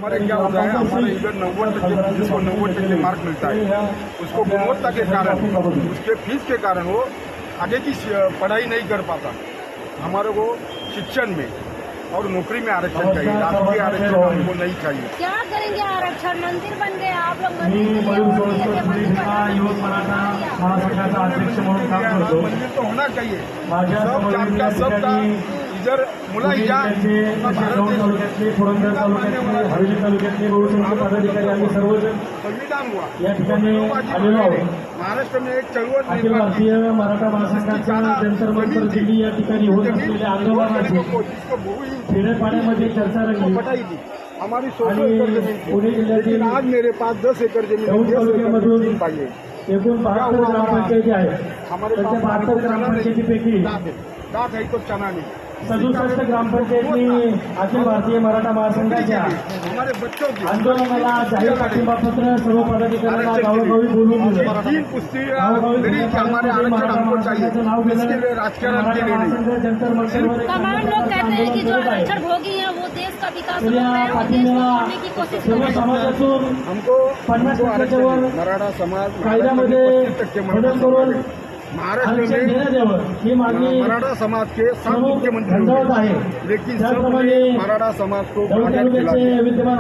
हमारे क्या होता है, हमारे इधर 90% जिसको 90% मार्क मिलता है उसको गुणवत्ता के कारण, उसके फीस के कारण वो आगे की पढ़ाई नहीं कर पाता। हमारे को शिक्षण में और नौकरी में आरक्षण चाहिए, राजकीय आरक्षण हमको नहीं चाहिए। क्या करेंगे आरक्षण? मंदिर बन गए आप लोग, युवक मराठा महासंघाचा अध्यक्ष म्हणून काम करतो। मंदिर तो होना चाहिए, सब जात का सबका इधर मुलाहिजा तालुक्यातले पुरंदर तालुक्यातले हवेली तालुक्यातले बहुसंख्य पदाधिकारी आम्ही सर्वजण संविधान हुआ या ठिकाणी आलेलो आहोत। महाराष्ट्र में एक चळवळ अखिल भारतीय मराठा महासंघाच्या जंतर मंतर दिल्ली या ठिकाणी होत असलेल्या आंदोलनाची खेडेपाड्यामध्ये चर्चा रंगली। हमारी 16 एकड़ जमीन पुणे जिल्ह्यातील आज मेरे पास 10 एकड़ जमीन दौंड तालुक्यामधून पाहिजे। एकूण 72 ग्रामपंचायती आहेत। हमारे त्याच्या 72 ग्रामपंचायतीपैकी 10 है तो चना नहीं। 67 ग्रामपंचायतनी अखिल भारतीय मराठा महासंघाच्या हमारे बच्चों की आंदोलनाला जाहीर पाठिंबा पत्र सर्व पदाधिकाऱ्यांना गावोगावी बोलून दिलं। 3 पुस्तिका लड़ी कि हमारे आरक्षण हमको चाहिए, इसके लिए राजकारण के लिए नहीं। जंतर मंतर तमाम लोग कहते हैं कि जो आरक्षण भोगी है वो देश का विकास रोक रहे हैं, वो देश को तोड़ने की कोशिश कर सर्व रहे हैं। समाजातून हमको 50% वर मराठा समाज कायद्यामध्ये बदल करून महाराष्ट्र आरक्षण में देण्यात यावं ही मागणी मराठा समाज के 7 मुख्यमंत्री झंझावत हुए, आहे। लेकिन त्याचप्रमाणे सबने मराठा समाज को दौंड आजाद खिला तालुक्याचे दिया। विद्यमान